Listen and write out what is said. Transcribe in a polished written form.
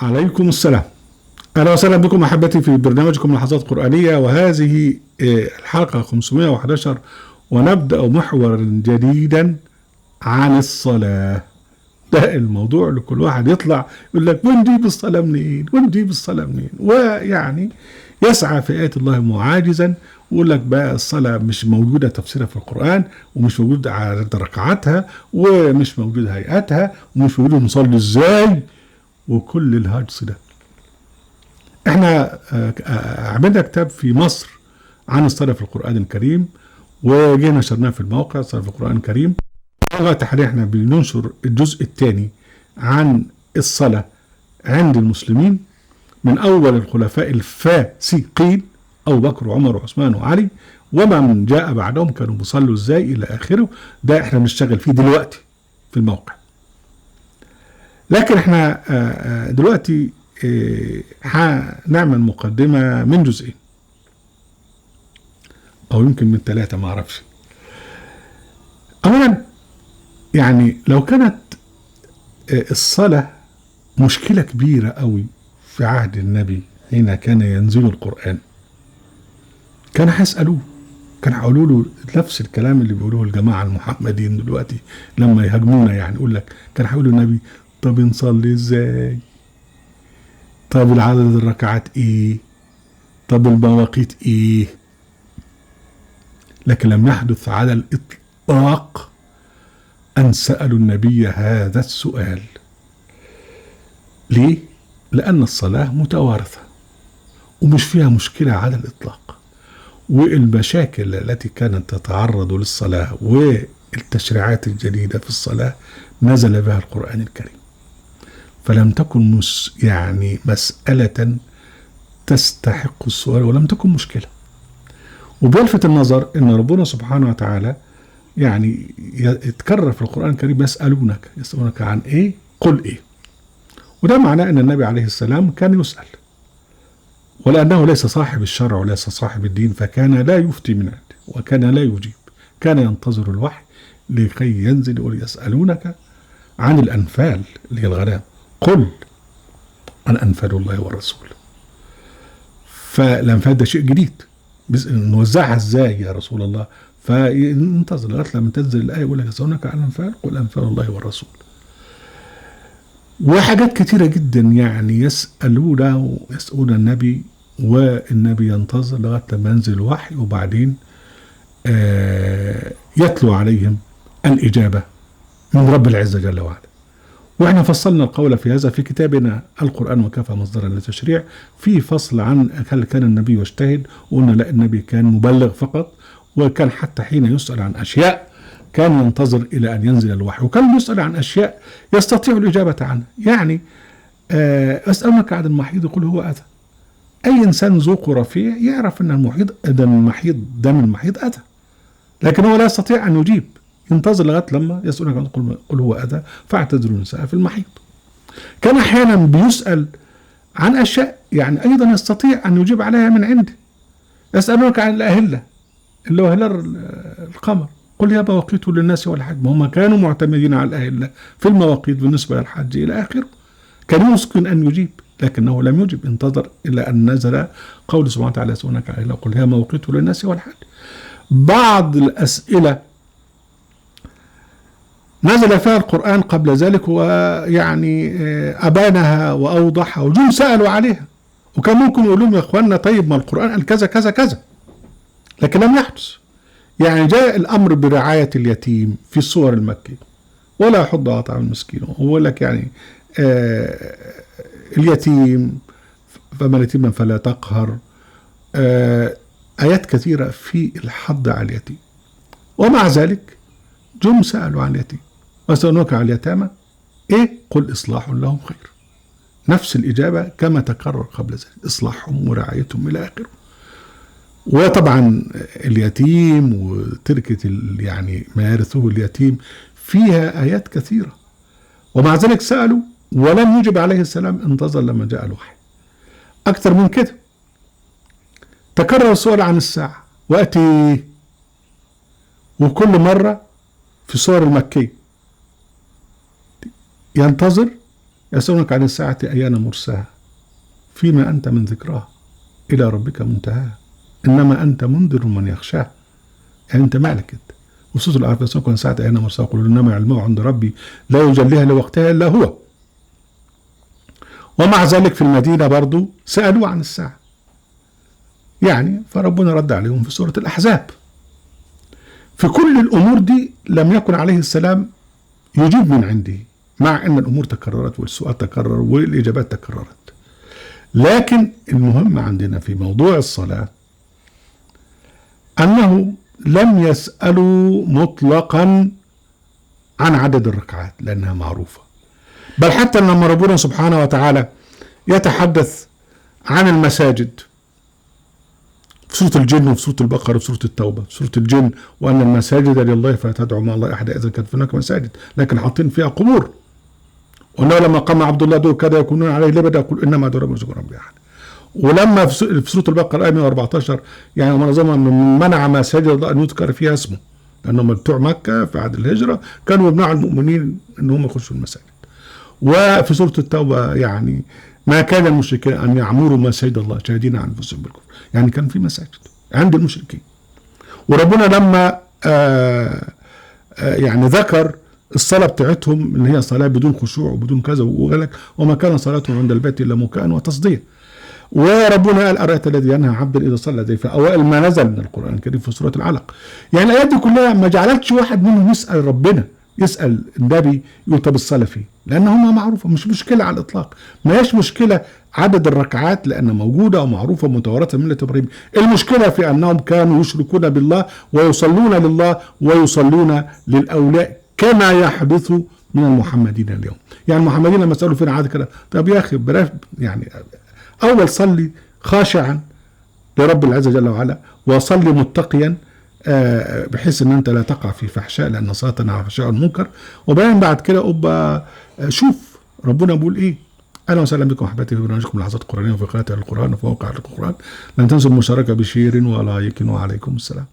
عليكم السلام. أهلا وسهلا بكم أحبتي في برنامجكم لحظات قرآنية، وهذه الحلقة 511، ونبدأ محورا جديدا عن الصلاة. ده الموضوع اللي كل واحد يطلع يقول لك ونجيب الصلاة منين ونجيب الصلاة منين، ويعني يسعى في آيات الله معاجزا، ويقول لك بقى الصلاة مش موجودة تفسيرها في القرآن، ومش موجود عدد ركعاتها، ومش موجود هيئاتها، ومش موجود نصلي ازاي، وكل الهجص ده. احنا عملنا كتاب في مصر عن الصلاة في القرآن الكريم، وجينا نشرناه في الموقع الصلاة في القرآن الكريم. لغاية حاليا احنا بننشر الجزء الثاني عن الصلاة عند المسلمين، من أول الخلفاء الفاسقين أبو بكر وعمر وعثمان وعلي، ومن جاء بعدهم كانوا بيصلوا ازاي إلى آخره. ده احنا بنشتغل فيه دلوقتي في الموقع. لكن احنا دلوقتي هنعمل مقدمة من جزئين او يمكن من 3، ما اعرفش. اولا يعني لو كانت الصلاة مشكلة كبيرة قوي في عهد النبي حين كان ينزل القرآن، كان هيسألوه، كان هيقولوا له نفس الكلام اللي بيقولوه الجماعة المحمديين دلوقتي لما يهاجمونا. يعني يقول لك كان هيقولوا النبي طب نصلي ازاي؟ طب العدد الركعات ايه؟ طب المواقيت ايه؟ لكن لم يحدث على الإطلاق أن سألوا النبي هذا السؤال. ليه؟ لأن الصلاة متوارثة ومش فيها مشكلة على الإطلاق، والمشاكل التي كانت تتعرض للصلاة والتشريعات الجديدة في الصلاة نزل بها القرآن الكريم، فلم تكن يعني مسألة تستحق السؤال، ولم تكن مشكلة. وبيلفت النظر ان ربنا سبحانه وتعالى يعني يتكرر في القرآن الكريم يسألونك عن ايه؟ قل ايه. وده معناه ان النبي عليه السلام كان يسأل، ولأنه ليس صاحب الشرع وليس صاحب الدين، فكان لا يفتي من عنده وكان لا يجيب، كان ينتظر الوحي لكي ينزل يقول يسألونك عن الأنفال اللي هي الغنائم، قل عن أنفال الله والرسول. فالأنفال ده شيء جديد، نوزعها ازاي يا رسول الله؟ فينتظر لغايه لما تنزل الايه يقول لك يسالونك عن الانفال قل انفال الله والرسول. وحاجات كتيره جدا يعني يسالون النبي، والنبي ينتظر لغايه لما ينزل الوحي، وبعدين يتلو عليهم الاجابه من رب العزه جل وعلا. واحنا فصلنا القول في هذا في كتابنا القرآن وكفى مصدرا للتشريع، في فصل عن هل كان النبي يجتهد، وقلنا لا، النبي كان مبلغ فقط، وكان حتى حين يسأل عن أشياء كان ينتظر إلى أن ينزل الوحي، وكان يسأل عن أشياء يستطيع الإجابة عنها. يعني أسألك عن المحيض يقول هو أذى. أي إنسان ذو رفيع يعرف أن المحيض دم المحيض أذى، لكن هو لا يستطيع أن يجيب، ينتظر لغايه لما يسألونك عن قل هو أذى فاعتذروا النساء في المحيض. كان احيانا بيسأل عن اشياء يعني ايضا يستطيع ان يجيب عليها من عنده. يسألونك عن الاهله اللي هو هلال القمر، قل يا مواقيت للناس والحج. هم كانوا معتمدين على الاهله في المواقيت بالنسبه للحج الى اخره. كان يمكن ان يجيب لكنه لم يجب، انتظر الى ان نزل قول سبحانه وتعالى يسألونك عن الاهله قل هي مواقيت للناس والحج. بعض الاسئله نزل فيها القرآن قبل ذلك ويعني أبانها وأوضحها، وجم سألوا عليها، وكان ممكن يقولوا لهم يا إخواننا طيب ما القرآن قال كذا كذا كذا، لكن لم يحدث. يعني جاء الأمر برعاية اليتيم في السور المكية، ولا يحض على طعام المسكين، وهو لك يعني اليتيم فما اليتيم فلا تقهر، آيات كثيرة في الحض على اليتيم. ومع ذلك جم سألوا عن اليتيم، وسألوك عن اليتامى ايه؟ قل اصلاح لهم خير. نفس الاجابه كما تكرر قبل ذلك، اصلاحهم ورعايتهم الى اخره. وطبعا اليتيم وتركه يعني ما يرثه اليتيم فيها ايات كثيره، ومع ذلك سالوا ولم يجب عليه السلام، انتظر لما جاء الوحي. اكثر من كده تكرر السؤال عن الساعه واتي، وكل مره في السور المكيه ينتظر يسألونك عن الساعة أيان مرساها فيما أنت من ذكراها إلى ربك منتهاها إنما أنت منذر من يخشاها. يعني أنت مالك أنت. وسورة الأعراف يسألونك عن الساعة أيان مرساها قل إنما علمه عند ربي لا يجليها لوقتها إلا هو. ومع ذلك في المدينة برضو سألوا عن الساعة، يعني فربنا رد عليهم في سورة الأحزاب. في كل الأمور دي لم يكن عليه السلام يجيب من عنده، مع أن الأمور تكررت والسؤال تكرر والإجابات تكررت. لكن المهم عندنا في موضوع الصلاة أنه لم يسألوا مطلقا عن عدد الركعات لأنها معروفة، بل حتى لما ربنا سبحانه وتعالى يتحدث عن المساجد في سورة الجن وفي سورة البقرة وفي سورة التوبة. في سورة الجن وأن المساجد لله فلا تدعوا مع الله أحدا إذا كانت هناك مساجد لكن حاطين فيها قبور. وأنه لما قام عبد الله دول كذا يكونون عليه لبدا يقول إنما دور ربنا ربي أحد. ولما في سورة البقرة آية 114 يعني منظمة من منع مساجد الله أن يذكر فيها اسمه، لأنهم بتوع مكة في عهد الهجرة كانوا يمنعوا المؤمنين أنهم يخشوا المساجد. وفي سورة التوبة يعني ما كان المشركين أن يعمروا مساجد الله شاهدين عن أنفسهم بالكفر، يعني كان في مساجد عند المشركين. وربنا لما يعني ذكر الصلاة بتاعتهم ان هي صلاة بدون خشوع وبدون كذا، وقال لك وما كان صلاتهم عند البيت الا مكاء وتصدية. وربنا قال أرأيت الذي ينهى عبدا إذا صلى، زي في أوائل ما نزل من القرآن الكريم في سورة العلق. يعني الآيات دي كلها ما جعلتش واحد منهم يسأل ربنا، يسأل النبي يقول طب الصلاة فيه، لأن هم معروفة مش مشكلة على الإطلاق. ما هيش مشكلة عدد الركعات لأن موجودة ومعروفة ومتوارثة من ملة إبراهيم. المشكلة في أنهم كانوا يشركون بالله ويصلون لله ويصلون للأولياء كما يحدث من المحمدين اليوم. يعني المحمدين لما سألوا فينا عادة كده، طب يا أخي يعني أول صلي خاشعا لرب العزة جل وعلا، وصلي متقيا بحيث ان انت لا تقع في فحشاء لان صلاتنا على فحشاء المنكر. وبعدين بعد كده ابقى شوف ربنا بيقول ايه. اهلا وسهلا بكم احبتي في برنامجكم لحظات قرآنية وفي قراءة القرآن وفي موقع القرآن. لا تنسوا المشاركة بشير ولايك وعليكم السلام.